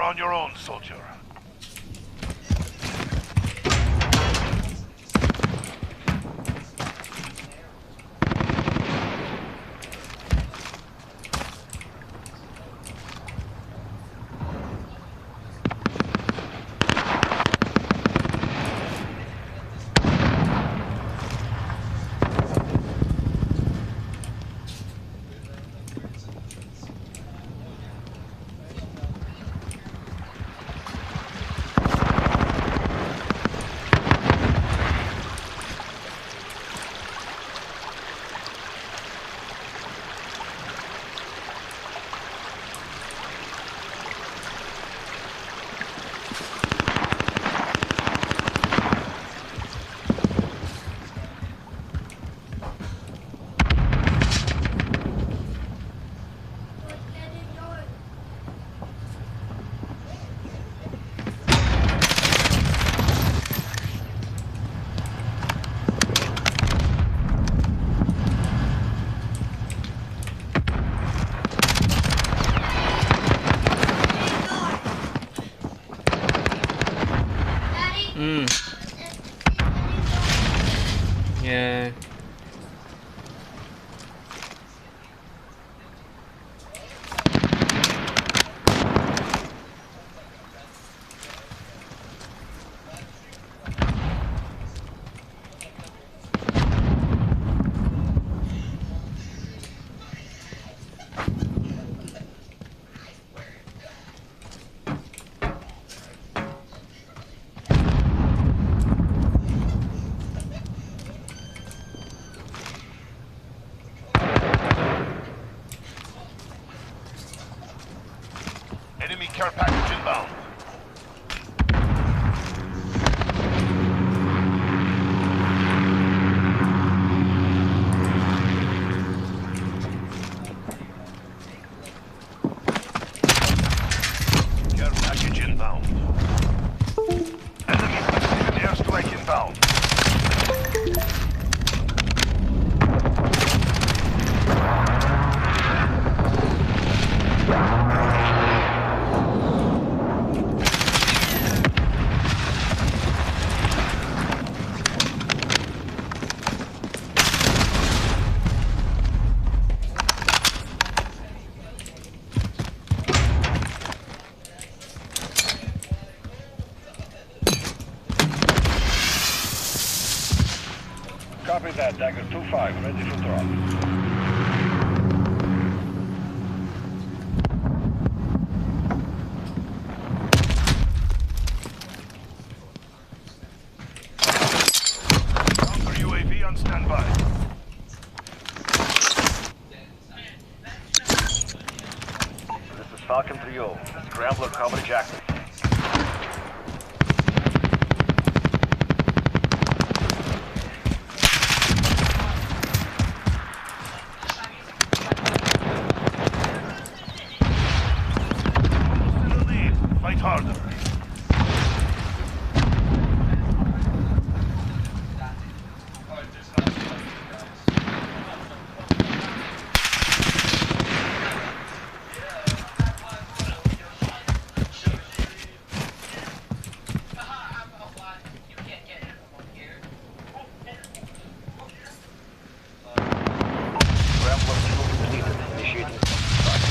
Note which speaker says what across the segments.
Speaker 1: on your own, soldier.
Speaker 2: Yeah.
Speaker 1: Enemy care package inbound. Care package inbound. Enemy precision airstrike inbound.
Speaker 3: Copy that, Dagger 2-5, ready for drop.
Speaker 1: Counter UAV on standby.
Speaker 3: This is Falcon 3-0. Scrambler coverage active.
Speaker 1: Almost in the lead. Fight harder.
Speaker 3: Scrambler fuel depleted. Initiating strike.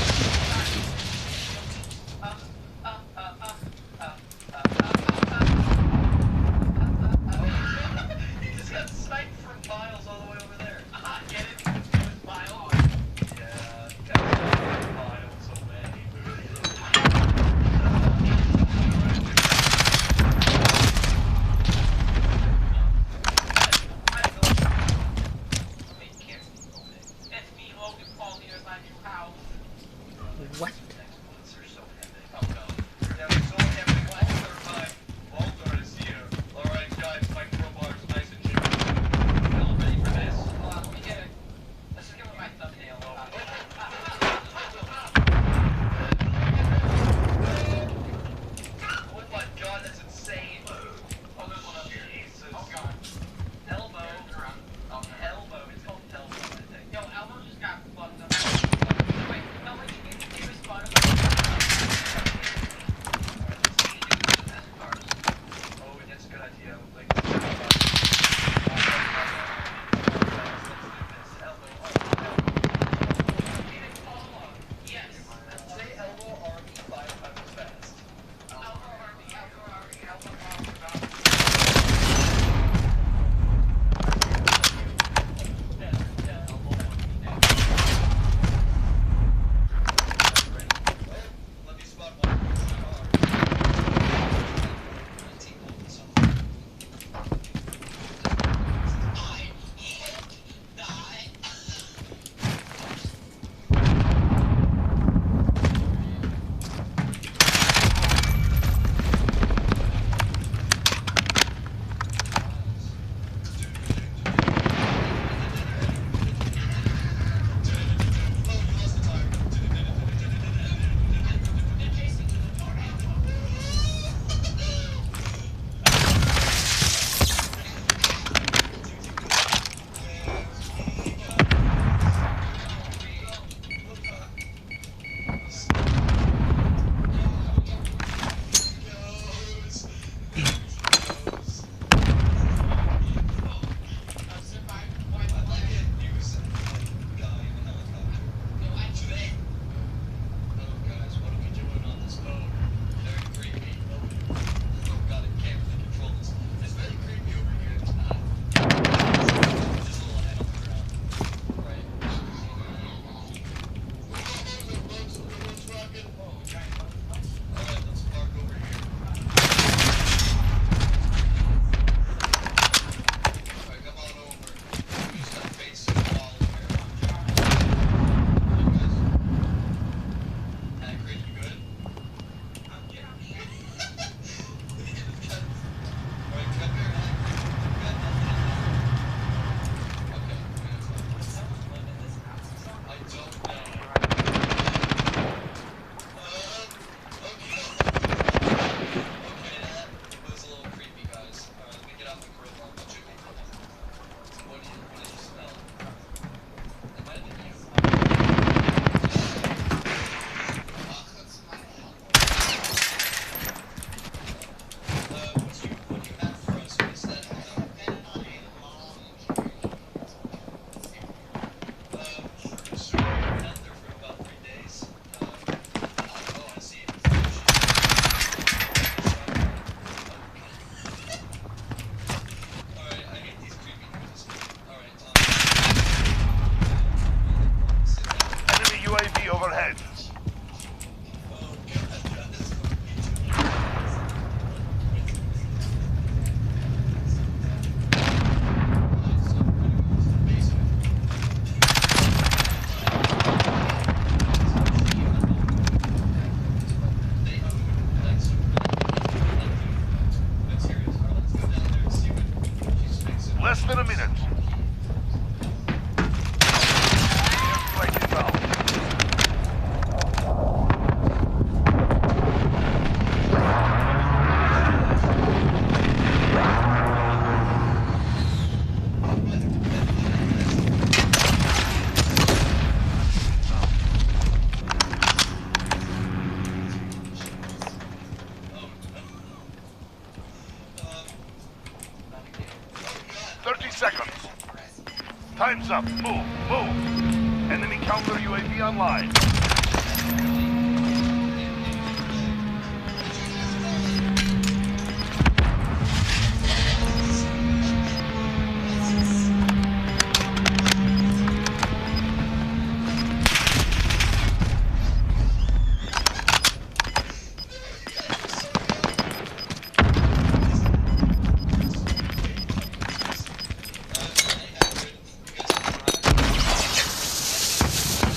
Speaker 1: Time's up. Move. Move. Enemy counter UAV online.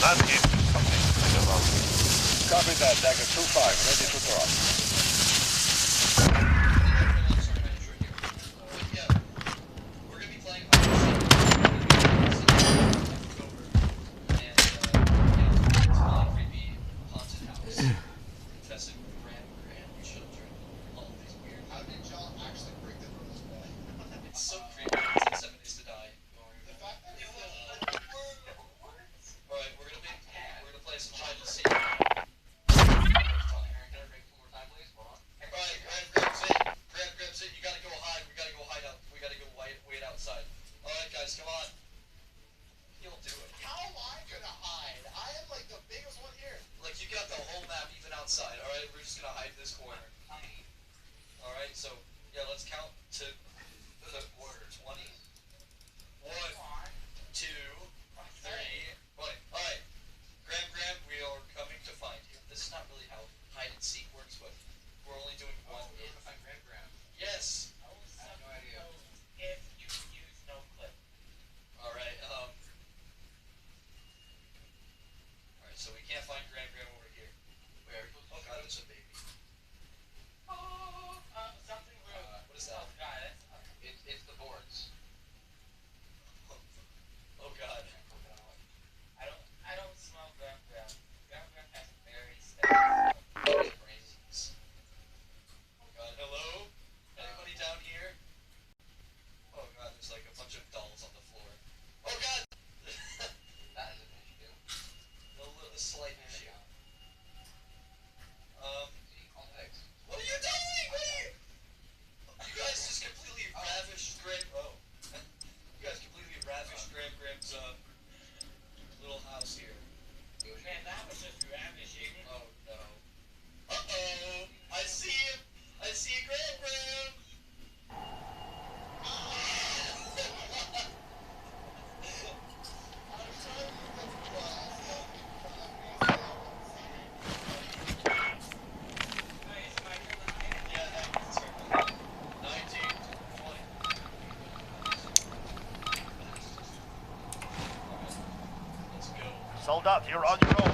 Speaker 1: That is something to think about.
Speaker 3: Copy that, Dagger 2-5, ready to drop.
Speaker 2: Alright, we're just gonna hide this corner. Alright, so, yeah, let's count to the order. 20. 1, 2, 3, 20. Alright, Graham, we are coming to find you. This is not really how hide and seek works, but we're only doing one hit. Graham. Yes!
Speaker 4: I have no idea. If you use no clip.
Speaker 2: Alright, alright, so we can't find Graham over here. Where? Oh god, there's a baby.
Speaker 4: Something real.
Speaker 2: What is that?
Speaker 4: Oh god,
Speaker 2: It's the boards. Oh god.
Speaker 4: I don't smell Graham. Graham has very steady brains.
Speaker 2: Oh god, hello? Anybody down here? Oh god, there's like a bunch of dolls on the floor. Oh god! That is an issue. A slight issue. What are you doing? You guys just completely ravished Graham's little house here.
Speaker 4: Man, that was just ravishing.
Speaker 2: Oh no. Uh-oh! I see him! I see Graham!
Speaker 1: Soldat, you're on your own.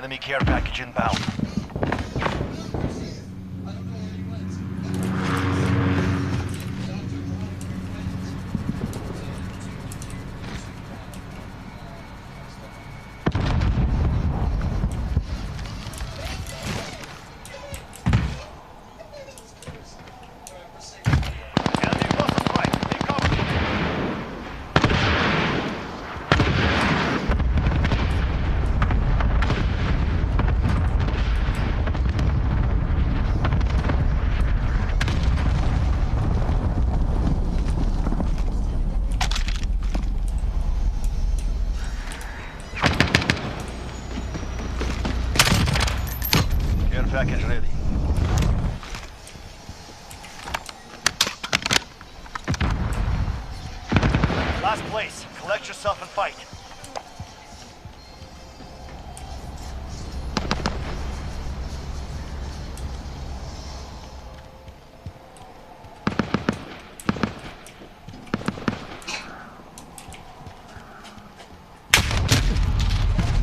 Speaker 3: Enemy care package inbound. Enemy cluster strike. Take cover. Care package ready. Last place. Collect yourself and fight.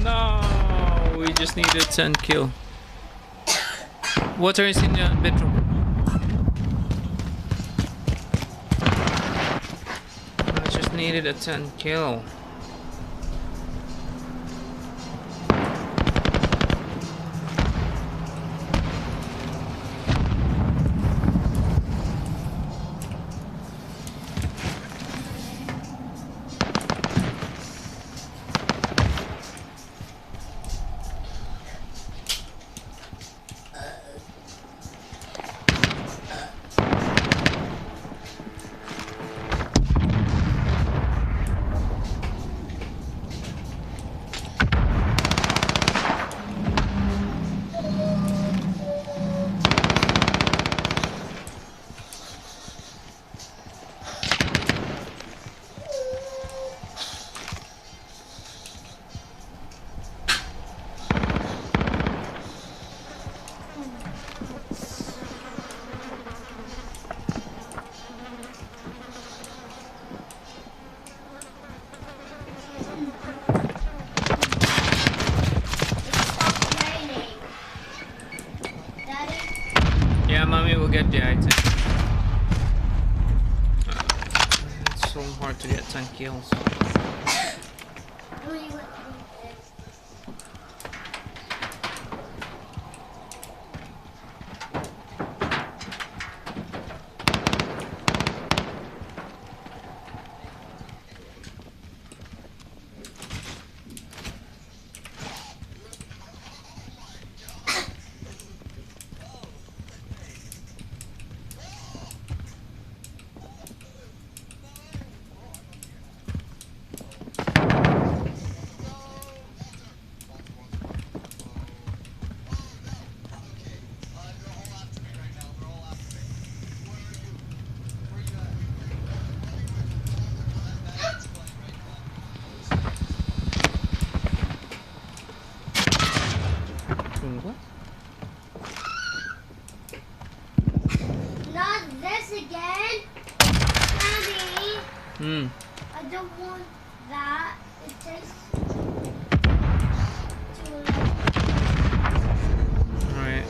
Speaker 5: No, we just needed 10 kill. Water is in the bedroom. I just needed a 10 kill. Yeah, mommy will get the item. It's so hard to get 10 kills. What?
Speaker 6: Not this again. Daddy, I don't want that. It tastes too
Speaker 5: Alright.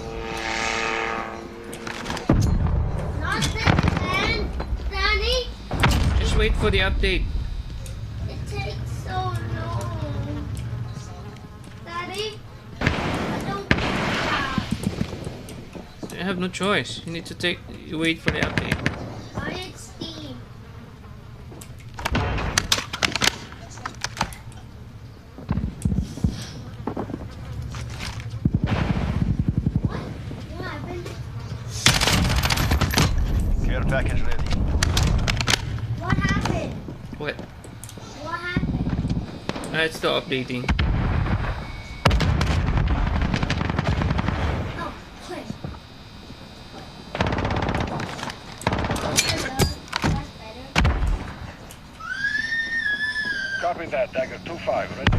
Speaker 6: Not this again. Daddy,
Speaker 5: Just wait for the update.
Speaker 6: it takes so long. Daddy, I don't want that.
Speaker 5: You have no choice. You need to wait for the update.
Speaker 6: I need Steam. What happened?
Speaker 3: Care package ready.
Speaker 6: What happened?
Speaker 5: What?
Speaker 6: What happened?
Speaker 5: It's still updating.
Speaker 6: Oh, quick. That's better.
Speaker 3: Copy that. Dagger 2-5. Ready.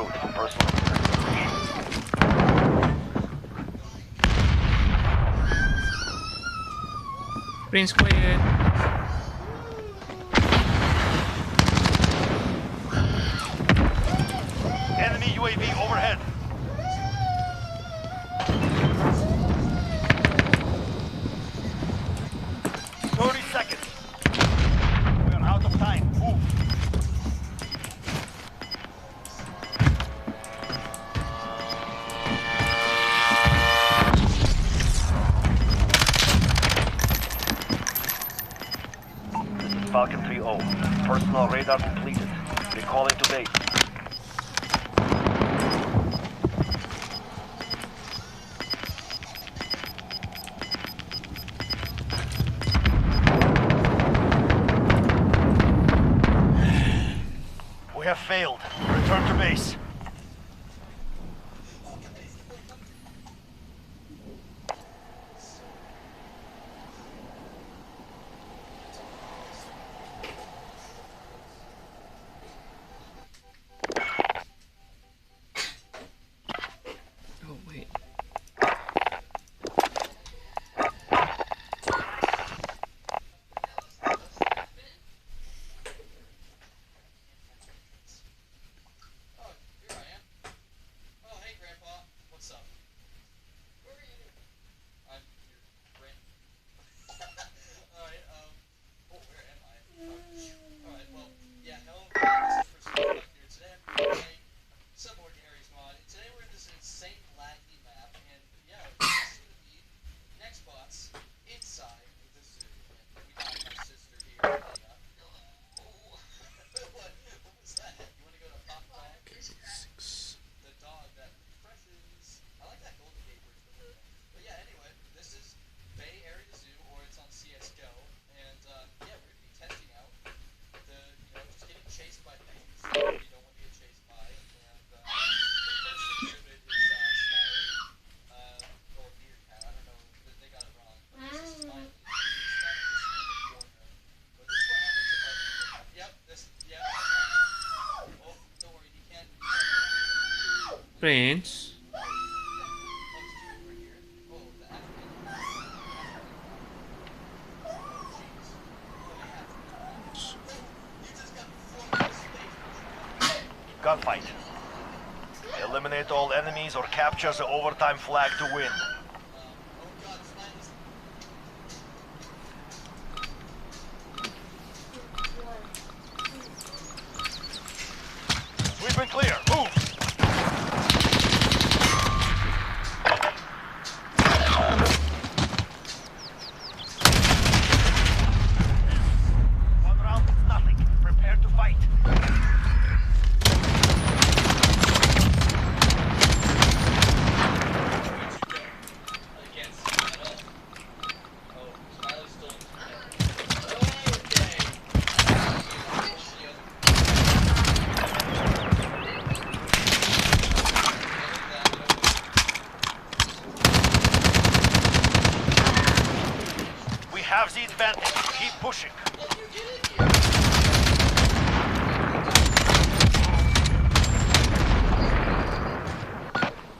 Speaker 3: road. Personal
Speaker 5: Prince cleared.
Speaker 1: Enemy UAV overhead. Seconds. We are out of time. Move.
Speaker 3: This is Falcon 3-0. Personal radar completed. Recalling to base.
Speaker 1: We have failed. Return to base.
Speaker 5: Oh wait.
Speaker 2: Oh, here I am. Oh, hey, Grandpa. What's up? Where are you? I'm your grand. Alright, oh, where am I? Alright, well, yeah, no, this is for some here. Today I'm playing Subordinaries mod, and today we're in this insane laggy map, and yeah, this is gonna be next boss inside the zoo. And we got my sister here, Leia. What was that? You wanna go to Pop Dog? The dog that refreshes. I like that golden paper. But yeah, anyway, this is Bay Area Zoo, or it's on CSGO, and yeah, we're gonna be testing out the, just getting chased by things that you don't want to get chased by. And the first exhibit is Smiley, or Meerkat. I don't know, they got it wrong. But this is Smiley. He's kind of this in the corner. But this is what happens if I leave. Yep, yep. Oh, don't worry, he can't.
Speaker 5: Prince.
Speaker 1: Gunfight. Eliminate all enemies or capture the overtime flag to win. We've been clear. Move! One round is nothing. Prepare to fight. We have the advantage. Keep pushing.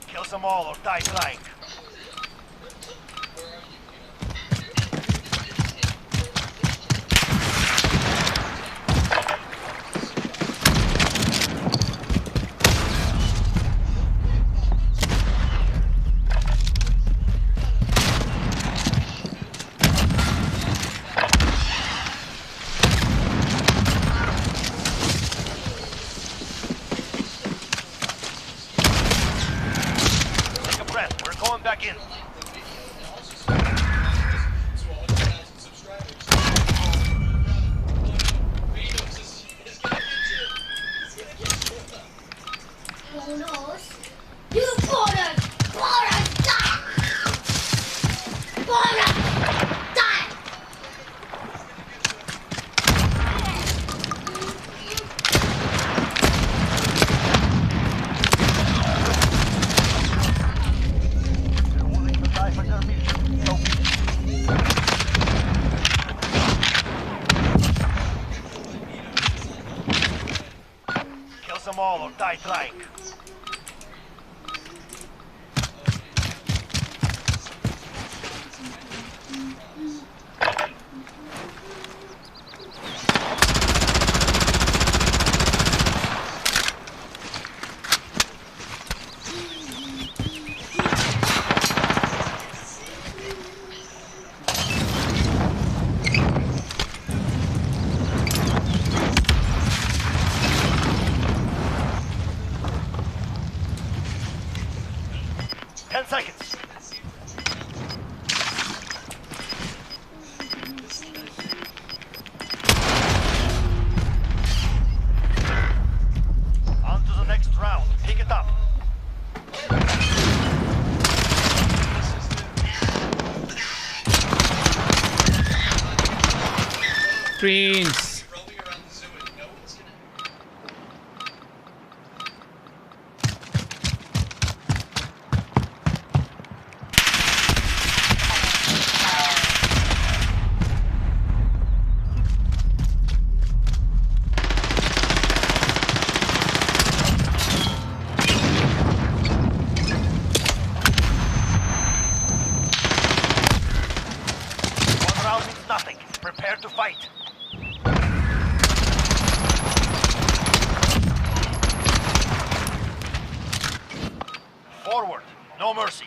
Speaker 1: Kill them all or die trying. Take a breath. We're going back in.
Speaker 6: Who knows? You gonna die! Gonna die!
Speaker 1: They're willing to die for their mission. So be it. Kill them all or die trying. seconds. On to the next round. Pick it up.
Speaker 5: Prince.
Speaker 2: Roaming around the zoo and no one's gonna.
Speaker 1: One round means nothing. Prepare to fight. Forward. No mercy.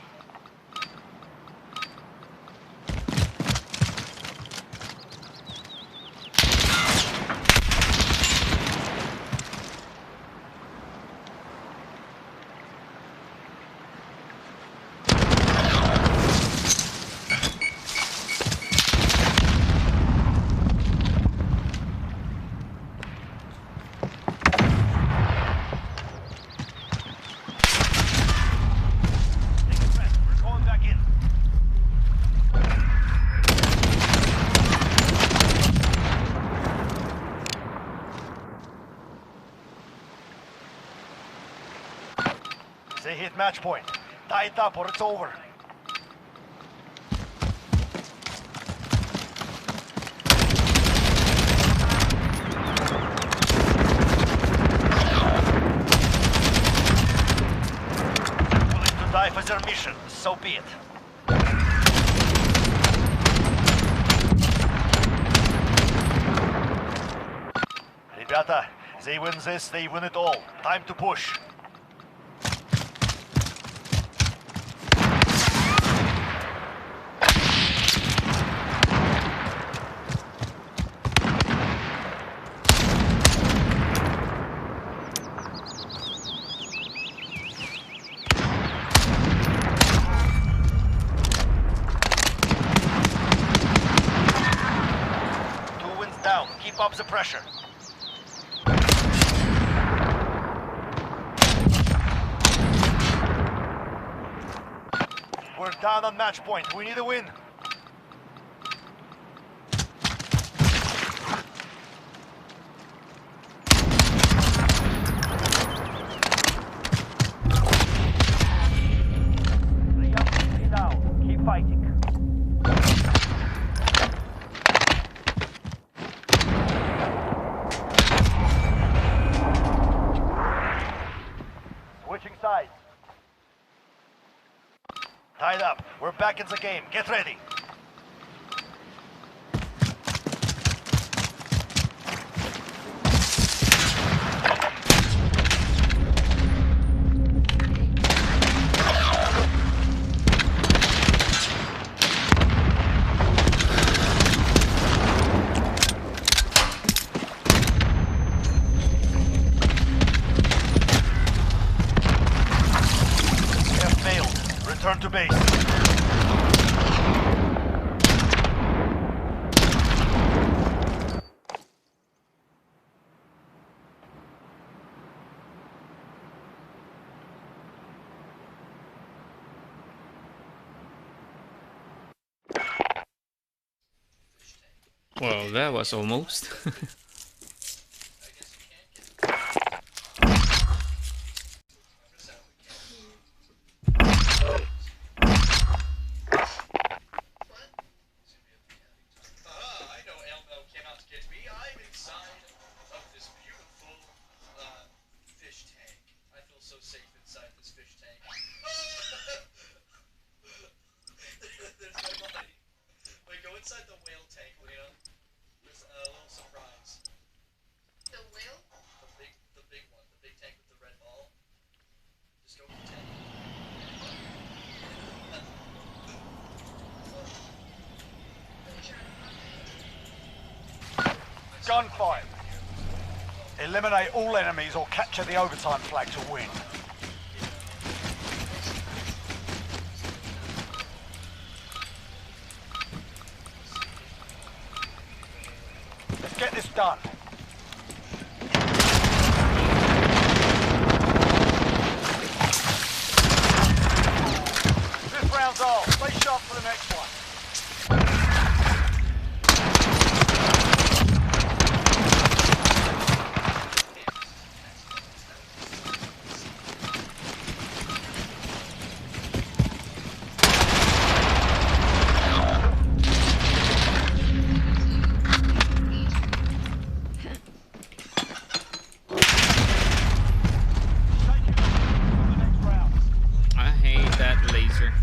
Speaker 1: Take a rest. We're going back in. They hit match point. Tie it up or it's over. Willing to die for their mission, so be it. Ребята, they win this, they win it all. Time to push. Two wins down. Keep up the pressure. We're down on match point. We need a win. Three up, three down. Keep fighting. Switching sides. Tied up. We're back in the game. Get ready. We have failed. Return to base.
Speaker 5: Well, that was almost.
Speaker 2: I know Elmo came out to get me. I'm inside of this beautiful fish tank. I feel so safe inside this fish tank. There's no money. Wait, go inside the whale tank, Lena. There's a little surprise.
Speaker 4: The whale?
Speaker 2: The big one, the big tank with the red ball. Just go with the tank.
Speaker 1: Gunfight. Eliminate all enemies or capture the overtime flag to win. done. This round's off. Stay sharp for the next one.
Speaker 5: I hate that laser.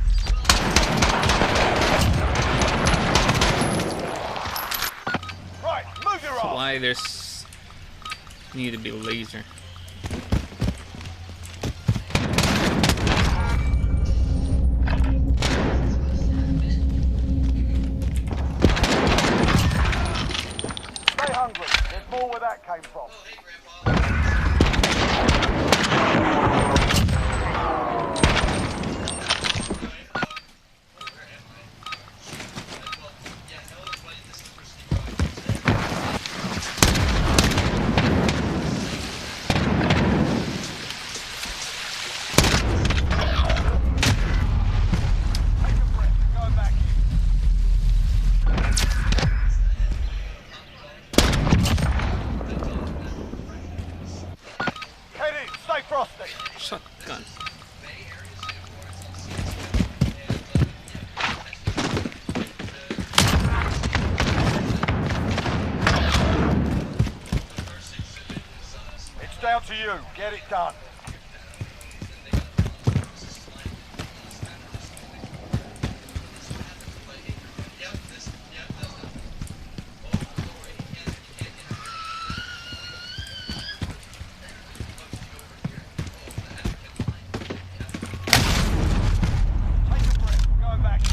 Speaker 1: Right, move your arm.
Speaker 5: Why there's need to be laser?
Speaker 1: Stay hungry. There's more where that came from. Take a breath. Going back in. Head in. Stay frosty.
Speaker 5: Shotgun.
Speaker 1: It's down to you. Get it done. Take a breath. We're going back in.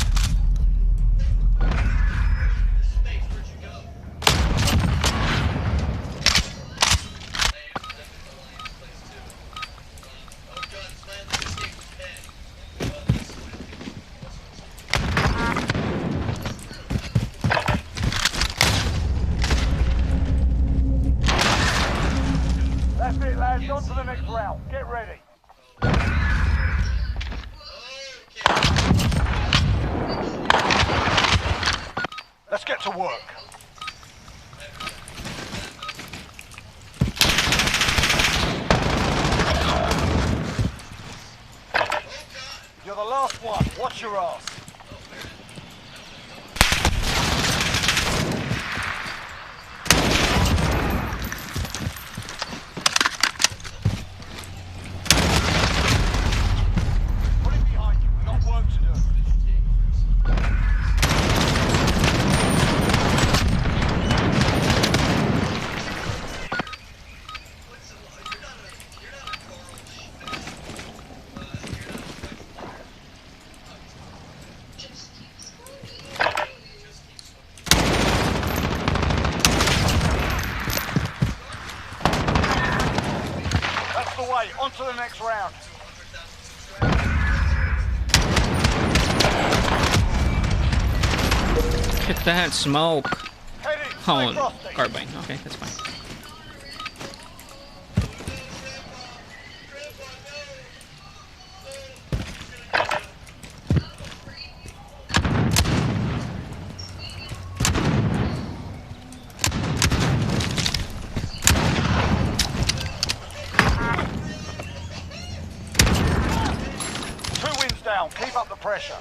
Speaker 1: That's it, lads. On to the next round. Get ready. Let's get to work. You're the last one. Watch your ass. Put it behind you. We've got work to do. That's the way. On to the next round.
Speaker 5: Get that smoke.
Speaker 1: Head in.
Speaker 5: Oh,
Speaker 1: Stay frosty.
Speaker 5: carbine. Okay, that's fine.
Speaker 1: Two wins down. Keep up the pressure.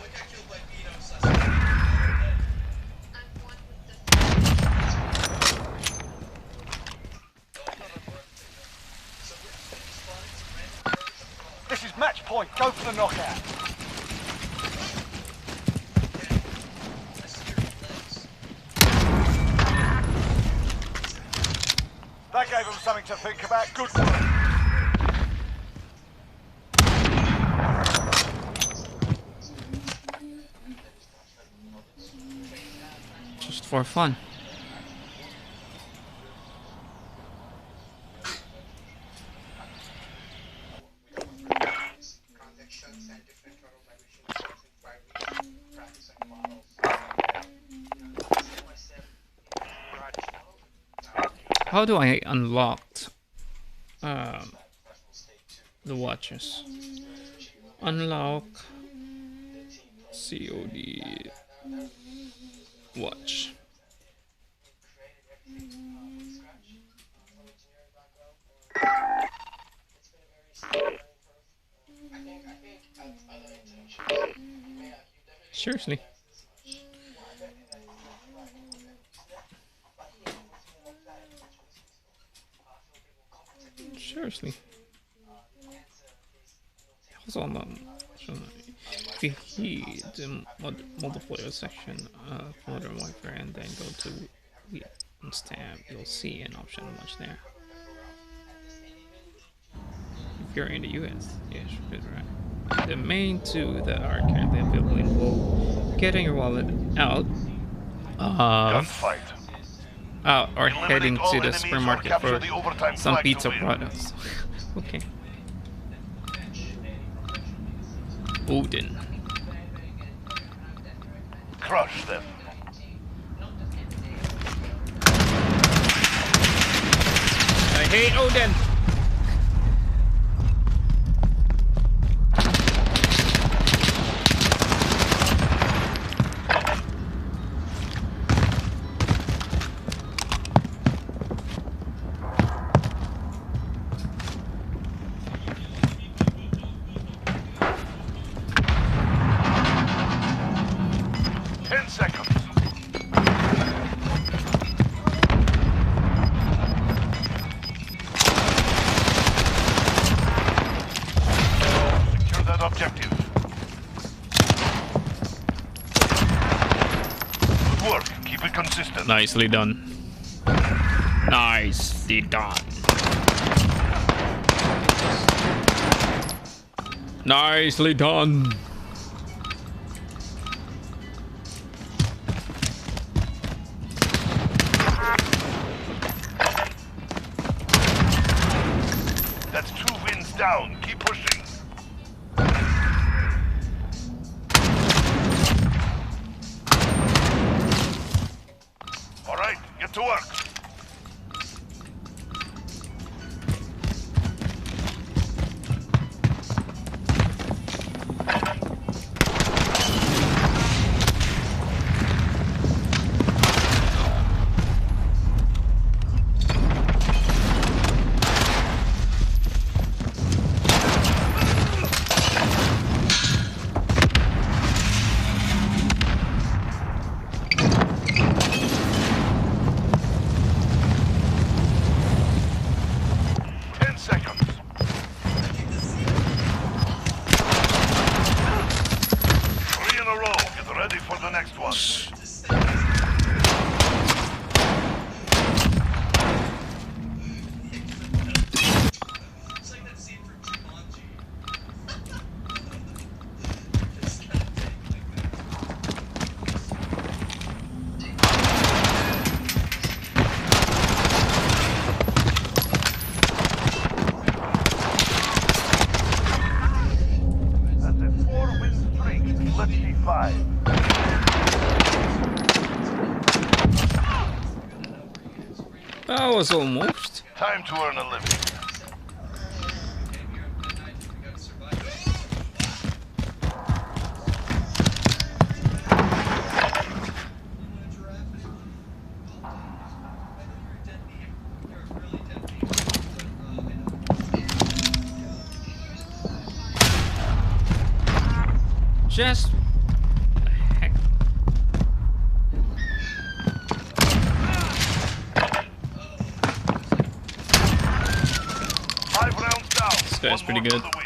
Speaker 1: This is match point. Go for the knockout. That gave them something to think about. Good work.
Speaker 5: Just for fun.
Speaker 4: Transactions and different organizations in 5 weeks, practicing models. Myself,
Speaker 5: How do I unlock the watches? Unlock COD watch. Seriously. Seriously. Hold on. If you hit the multiplayer section of Modern Warfare and then go to Weapons tab, you'll see an option much there. If you're in the US, yes, right. The main two that are currently available involve getting your wallet out,
Speaker 1: Gunfight.
Speaker 5: or
Speaker 1: Eliminate
Speaker 5: heading
Speaker 1: all
Speaker 5: to the
Speaker 1: enemies or
Speaker 5: supermarket
Speaker 1: capture
Speaker 5: for
Speaker 1: the overtime
Speaker 5: some
Speaker 1: flag to
Speaker 5: pizza
Speaker 1: win.
Speaker 5: products. Okay. Odin.
Speaker 1: Crush them.
Speaker 5: I hate Odin.
Speaker 1: objective. Good work. Keep it consistent.
Speaker 5: Nicely done. Nicely done. Nicely done.
Speaker 1: That's 2 wins down. Keep pushing. All right, get to work. Ready for the next one.
Speaker 2: It's like that scene from Jumanji. It's kind of big
Speaker 1: That's a 4-win streak. Let's see 5.
Speaker 5: That was almost.
Speaker 1: Time to earn a living.
Speaker 5: Just heck.
Speaker 1: 5 rounds down.
Speaker 5: This guy's
Speaker 1: One
Speaker 5: pretty
Speaker 1: more
Speaker 5: good.
Speaker 1: for the win.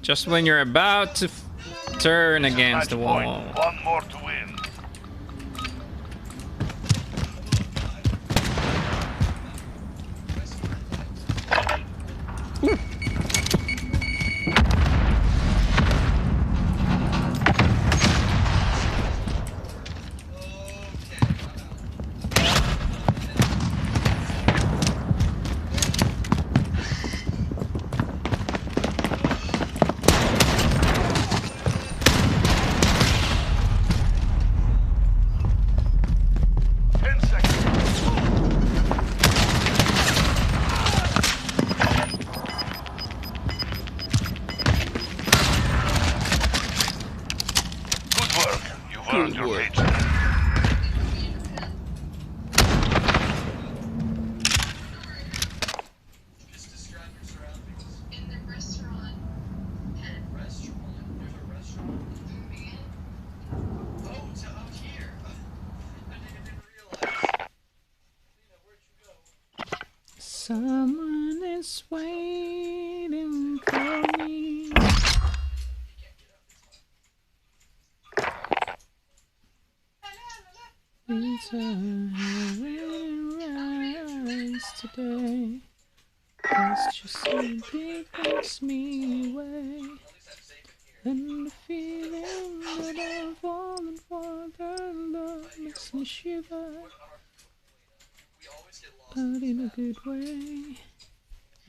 Speaker 5: Just when you're about to turn against the
Speaker 1: Match
Speaker 5: wall.
Speaker 1: point. 1 more to win.
Speaker 5: Someone is waiting for me. It's a rise today. It's just simply takes me away. And the feeling that I'm falling for their love makes me shiver. But in a good way.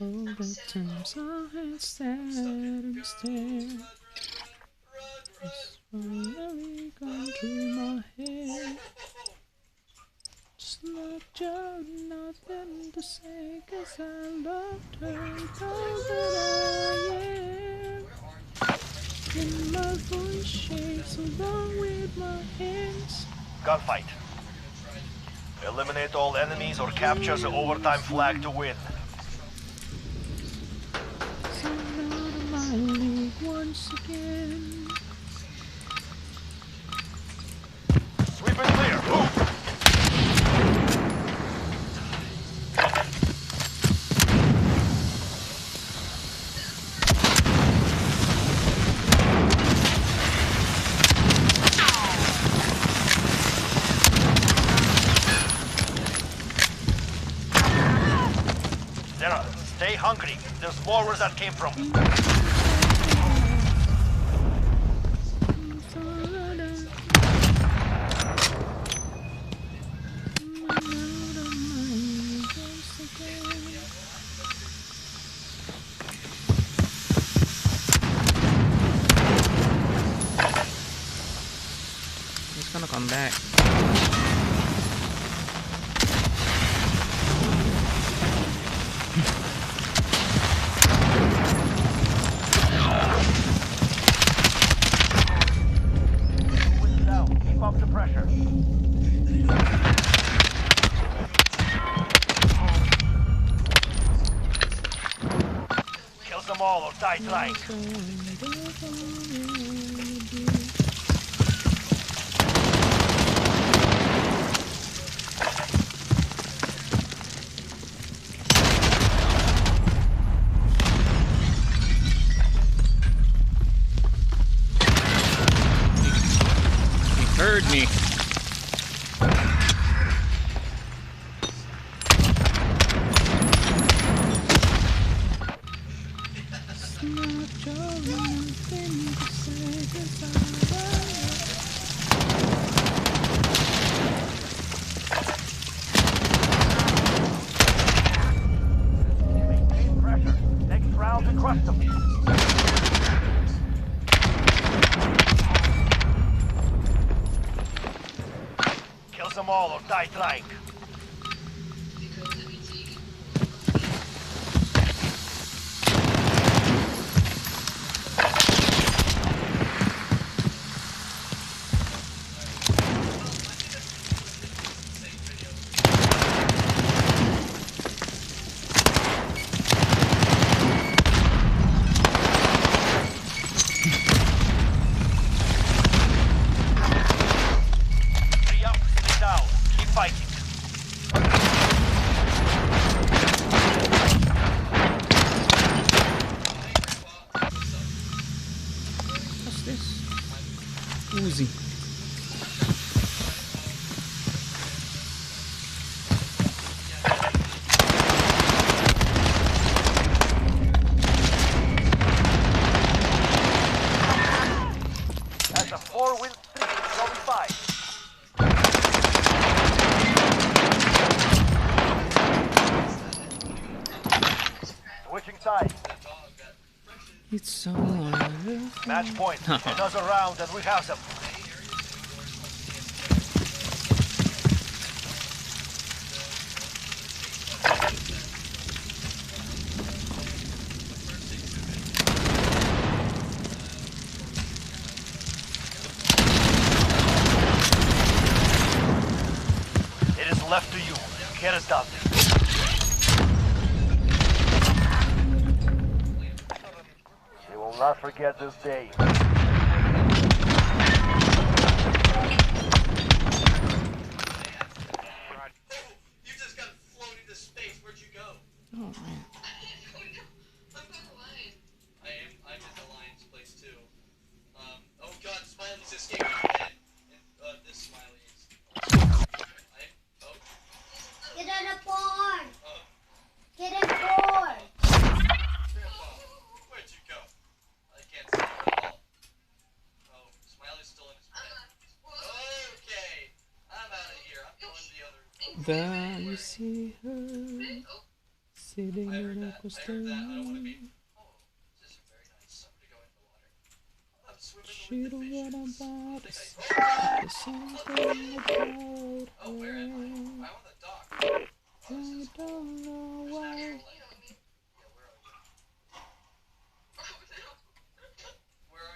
Speaker 5: All the times I had sat and stared. It's finally gone through my head. Just like Joe, nothing to say, 'cause I loved her all that I am. And my voice shakes along with my hands.
Speaker 1: Gunfight. Eliminate all enemies or capture the overtime flag to win.
Speaker 5: So out of my league once again.
Speaker 1: Sweep and clear. Move. Sarah, stay hungry. There's more where that came from.
Speaker 5: He's gonna come back.
Speaker 1: Push it down. Keep up the pressure. Kill them all or die trying.
Speaker 5: He heard me.
Speaker 1: Maintain pressure. Next round to crush them. Kill them all or die trying. Three up, three down. Keep fighting.
Speaker 5: What's this? Uzi.
Speaker 1: That's a 4-win streak. Only 5. Switching sides.
Speaker 5: It's on.
Speaker 1: Match point. Another round and we have them. It is left to you. Get it done. They will not forget this day.
Speaker 2: You just got floated to space. Where'd you go?
Speaker 5: There you see her sitting in a coaster. She don't get about it. There's something about her. I don't know why.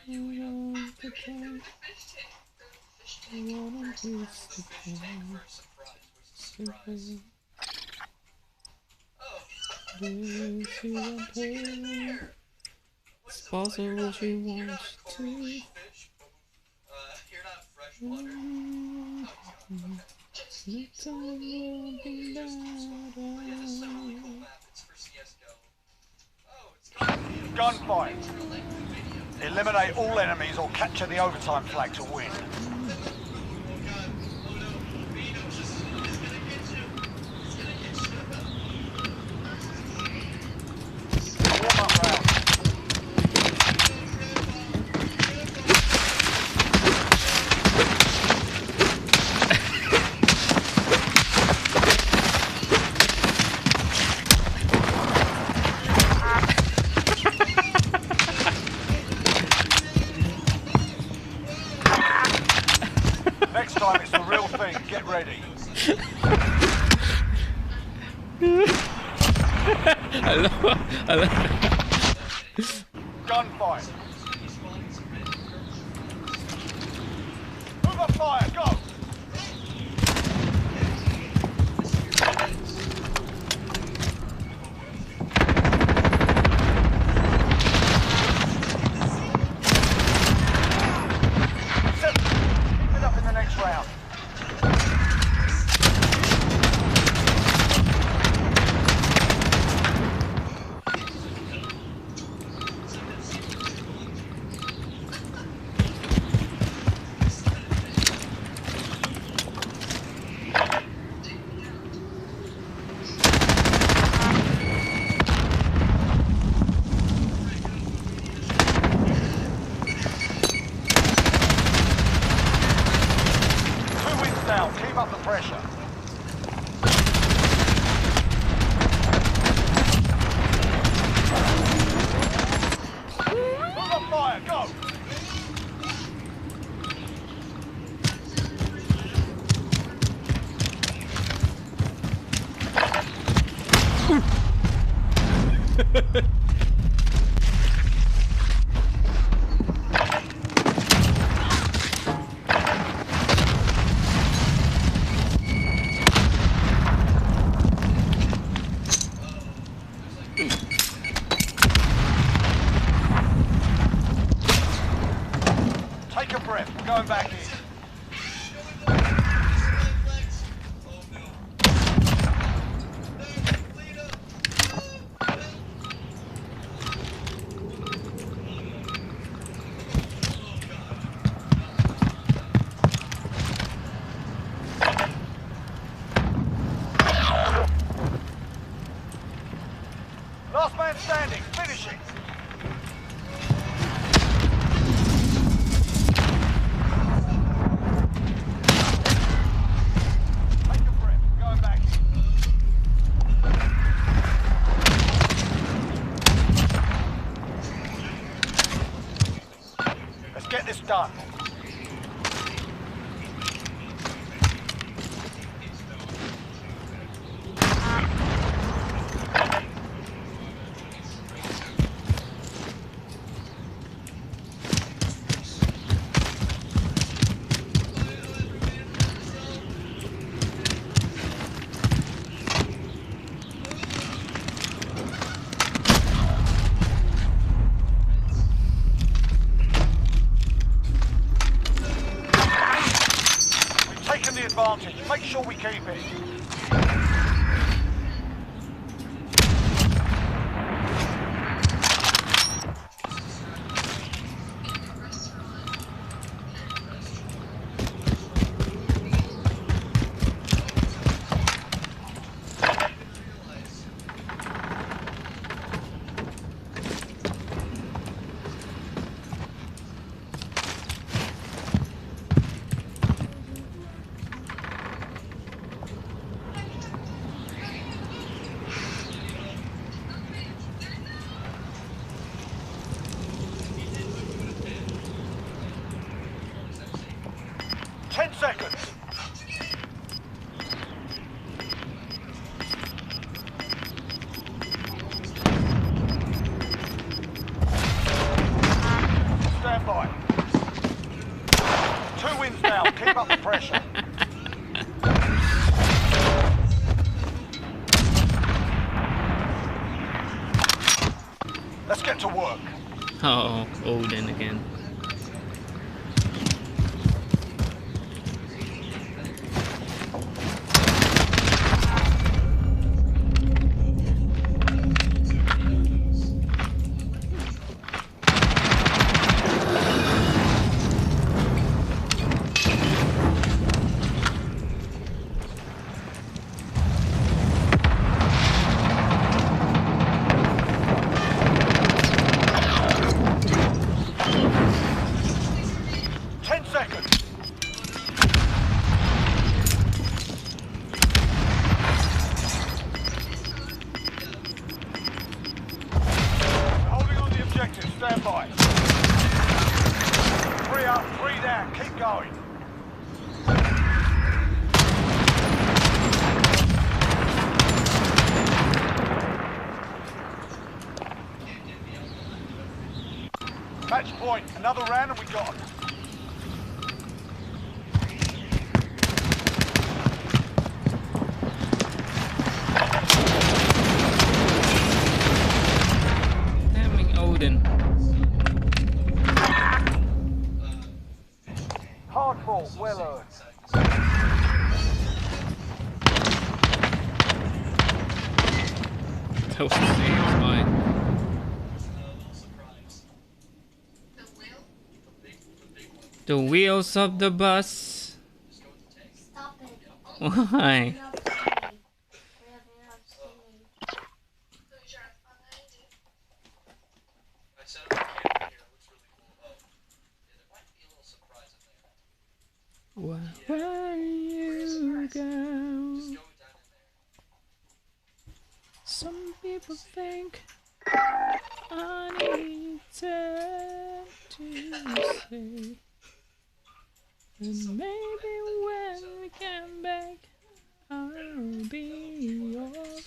Speaker 5: I want to try. I wanna taste the pain. Simple. This she won't pay. It's possible she wants to. Next time will be better.
Speaker 1: Gunfight. Eliminate all enemies or capture the overtime flag to win. Warm-up round. Next time it's the real thing. Get ready.
Speaker 5: I love
Speaker 1: Gunfight. Move up fire. Go. Keep it up in the next round. Down. Keep up the pressure. Move up fire. Go. Take a breath. We're going back in. Last man standing. Finishing. Take a breath. We're going back in. Let's get this done. Taking the advantage. Make sure we keep it. seconds. Stand by. 2 wins now. Keep up the pressure. Let's get to work.
Speaker 5: Oh, Odin again. Stand by. 3 up, 3 down. Keep going. Match point. Another round and we got it. Damn Odin.
Speaker 1: Hard fought, well earned.
Speaker 5: That was mine. The wheels of the bus.
Speaker 6: Stop it.
Speaker 5: Why?
Speaker 6: You're not funny. You're not funny.
Speaker 2: I set up a camera here. It looks really cool. Oh, yeah, there might be a little surprise in there.
Speaker 5: Where you
Speaker 2: Just
Speaker 5: go?
Speaker 2: go down in there.
Speaker 5: Some people think I need time to say. And maybe when we come back, I'll be off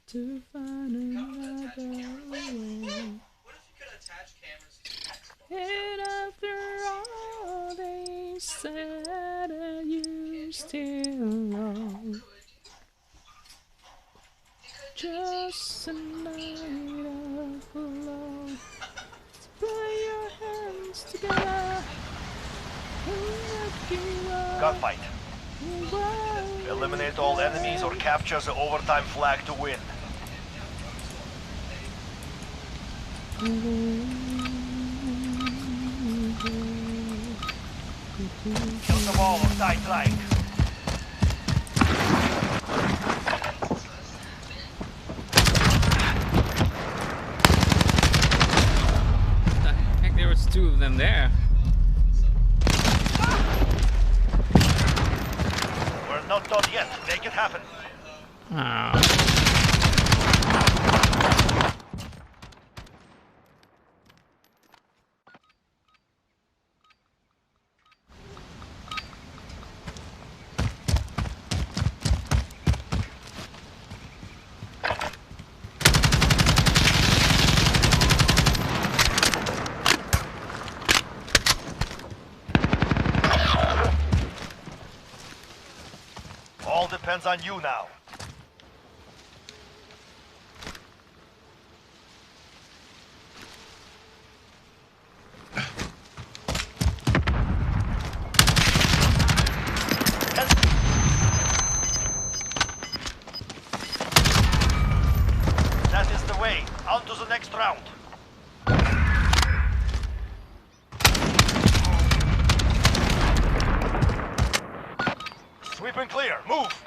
Speaker 5: to find another way.
Speaker 2: What if you could attach cameras to your Xbox?
Speaker 5: And after all they said, that you still love. Just a night of love. Put your hands together.
Speaker 1: Gunfight. Eliminate all enemies or capture the overtime flag to win. Kill them all or die trying.
Speaker 5: Heck, there was 2 of them there.
Speaker 1: We're not done yet. Make it happen.
Speaker 5: Ah.
Speaker 1: All depends on you now. That is the way. On to the next round. Sweep and clear. Move.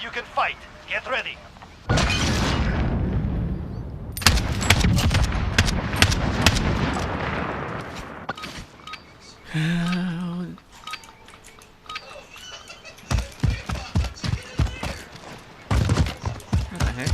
Speaker 1: you can fight. Get ready.
Speaker 5: What the heck?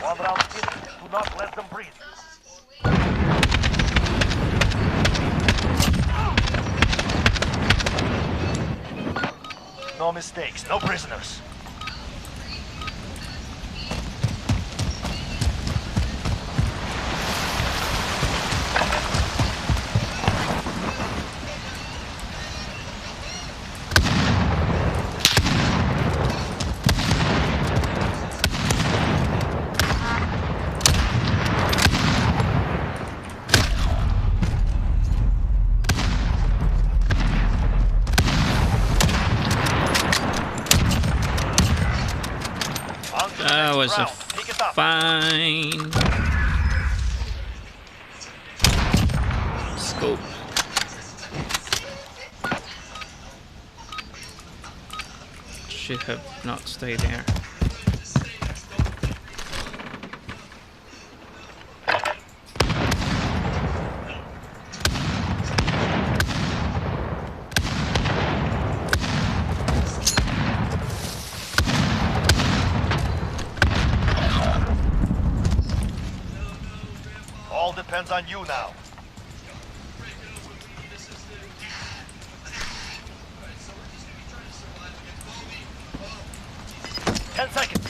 Speaker 3: One round finished. Do not let them breathe.
Speaker 1: No mistakes, no prisoners.
Speaker 5: That was a
Speaker 1: Pick it up.
Speaker 5: fine scope. Should have not stayed there.
Speaker 1: All depends on you now. Ten seconds.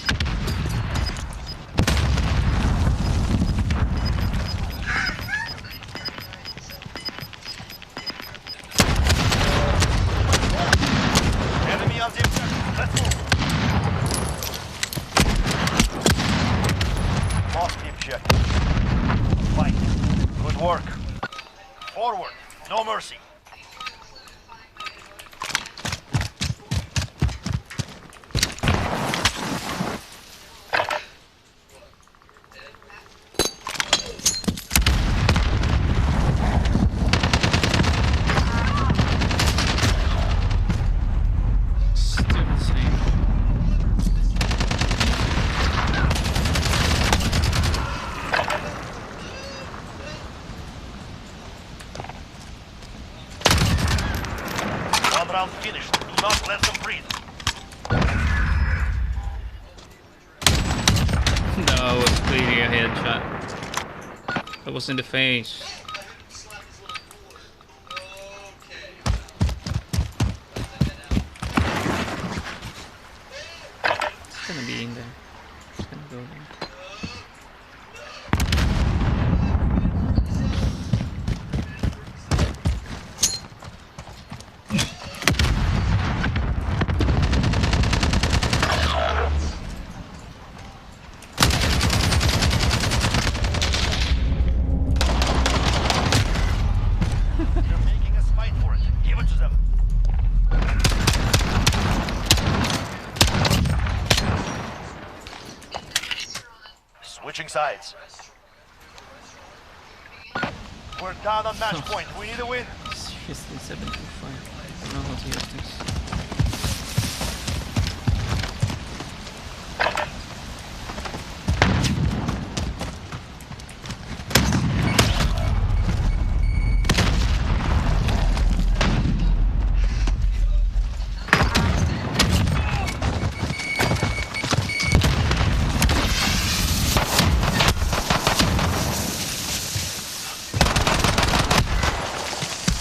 Speaker 1: Enemy on the objective. Let's move. Lost the objective. Fight. Good work. Forward. No mercy.
Speaker 5: Still the same.
Speaker 1: One round finished. Do not let them breathe.
Speaker 5: No, it was clearly a headshot. That was in the face. It's gonna be in there. It's gonna go there.
Speaker 1: They're making us fight for it. Give it to them. Switching sides. We're down on match point. We need a win.
Speaker 5: Seriously, 725. I don't know how to use this.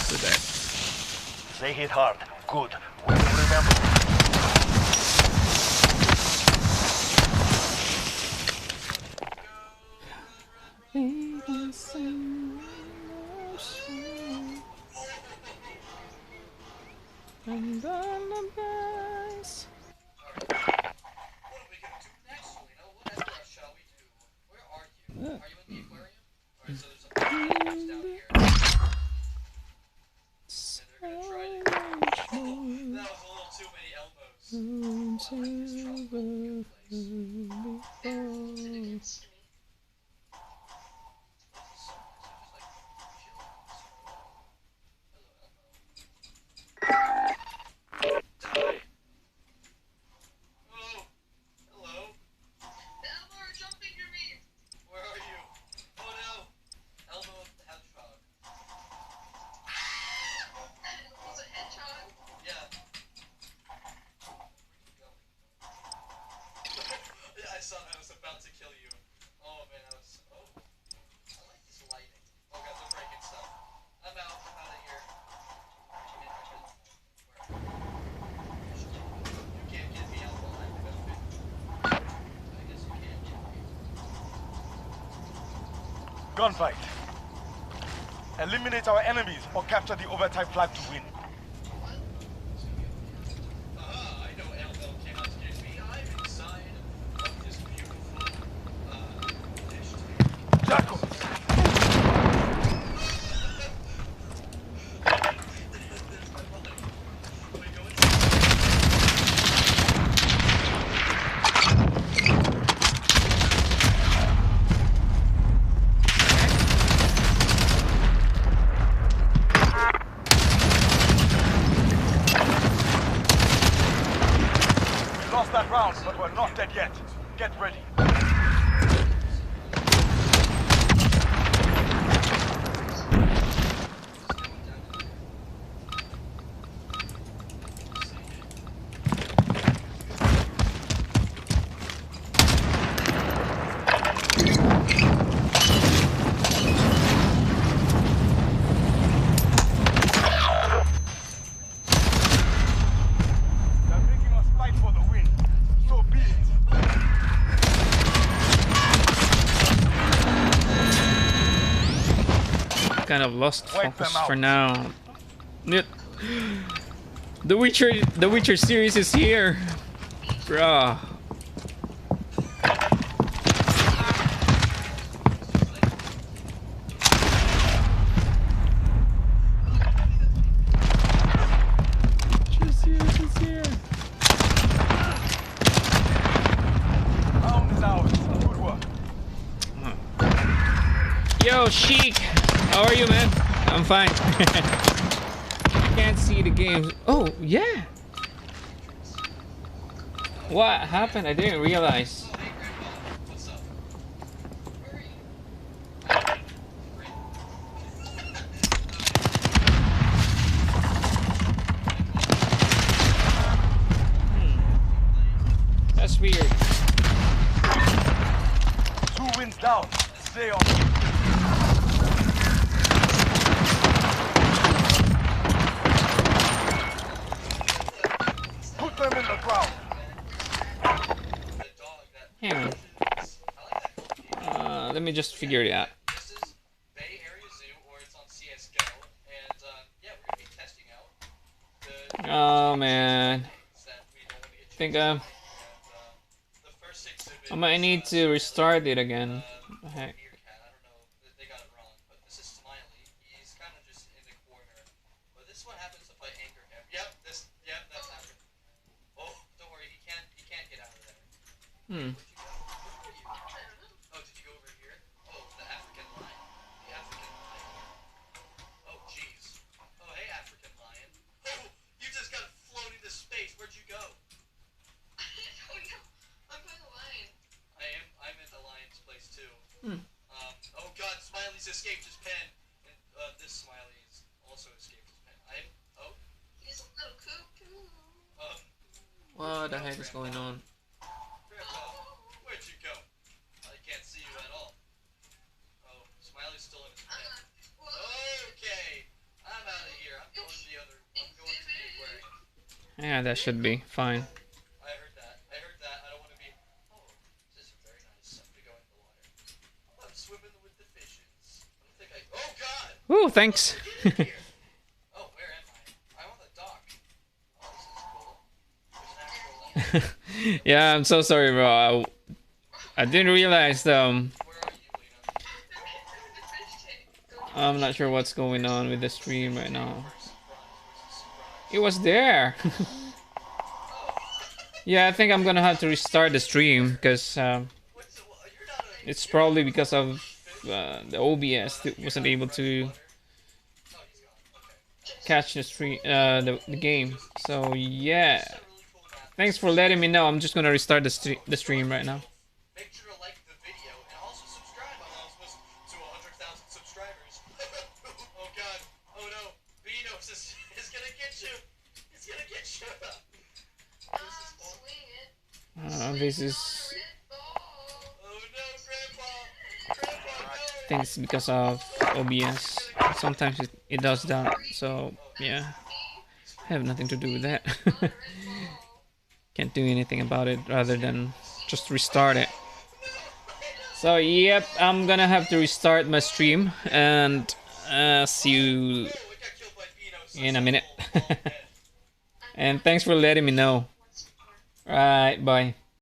Speaker 5: So that.
Speaker 1: They hit hard. Good. We will remember.
Speaker 5: I'm gonna rise.
Speaker 2: What are we gonna do next, Lena? What else shall we do? Where are you? Are you in the aquarium? Alright, so there's a down here.
Speaker 5: Gold, silver, before.
Speaker 2: Hello? Hello? Elmo are jumping to me! Where are you? Oh no! Elmo the hedgehog. Was a hedgehog? Yeah. I saw that. I was about to kill you. Oh man, I was. Oh. I like this lighting. Oh god, they're breaking stuff. I'm out. I'm out of here. You can't get me out alive. I guess you can't get me.
Speaker 1: Gunfight. Eliminate our enemies or capture the overtime flag to win.
Speaker 2: I know Elmo cannot get me. I'm inside of this beautiful dish.
Speaker 1: Jackal! We lost that round, but we're not dead yet. Get ready. They're making us fight for the win. So be it.
Speaker 5: Kind of lost
Speaker 1: Wipe
Speaker 5: focus
Speaker 1: them out.
Speaker 5: for now. Yep. The Witcher series is here. Bruh. Just here.
Speaker 1: Round is ours. Good work.
Speaker 5: Yo, Sheik! How are you, man? I'm fine. Can't see the game. Oh, yeah. What happened? I didn't realize.
Speaker 2: What's up? Where are you?
Speaker 5: That's weird.
Speaker 1: 2 wins down. Stay on. Put them in the ground.
Speaker 2: The dog that
Speaker 5: Hang on. Let me just figure it out.
Speaker 2: this is Bay Area Zoo or it's on CS:GO, and yeah, we're gonna be testing out the
Speaker 5: Oh man.
Speaker 2: things that we don't want to get
Speaker 5: Think
Speaker 2: and the first exhibit
Speaker 5: I might need to restart it again. What the heck?
Speaker 2: Meerkat. I don't know, they got it wrong, but this is Smiley. He's kind of just in the corner, but this one happens to play Anchor Him. Yep, that's happened. Oh, don't worry, he can't get out of there.
Speaker 5: Hmm.
Speaker 2: Where'd you go? Where are you? Oh, did you go over here? Oh, the African lion. The African lion. Oh, jeez. Oh, hey, African lion. Oh, you just got flown into space. Where'd you go?
Speaker 7: Oh no, I'm by the lion.
Speaker 2: I'm in the lion's place too.
Speaker 5: Hmm.
Speaker 2: Oh God, Smiley's escaped his pen, and this Smiley's also escaped his pen.
Speaker 7: He's a little cuckoo.
Speaker 5: What the heck is going on?
Speaker 2: Grandpa, where'd you go? I can't see you at all. Oh, Smiley's still in his pen. Okay, I'm out of here. I'm going to the aquarium.
Speaker 5: Yeah, that should be fine.
Speaker 2: I heard that. I don't want to be. Oh, this is very nice. I'm gonna go in the water. I'm swimming with the fishes. I don't think I. Oh God!
Speaker 5: Ooh, thanks.
Speaker 2: Get in here. Oh, where am I? I'm on the dock. Oh, this is cool. There's an actual land.
Speaker 5: Yeah, I'm so sorry, bro. I didn't realize.
Speaker 2: Where are you, Lena?
Speaker 7: The fish tank.
Speaker 5: I'm not sure what's going on with the stream right now.
Speaker 2: Surprise. Where's the surprise?
Speaker 5: It was there. Yeah, I think I'm gonna have to restart the stream because it's probably because of the OBS that wasn't able to catch the stream, the game. So yeah, thanks for letting me know. I'm just gonna restart the stream right now.
Speaker 2: Make sure to like the video and also subscribe. I'm almost to 100,000 subscribers. Oh god. Oh no. Beanos is gonna get you. He's gonna get you.
Speaker 5: This is.
Speaker 2: Oh no, Grandpa. Grandpa, no.
Speaker 5: I think it's because of OBS. Sometimes it does that. So yeah, I have nothing to do with that. Can't do anything about it rather than just restart it. So yep, I'm gonna have to restart my stream and see you in a minute. And thanks for letting me know. Alright, bye.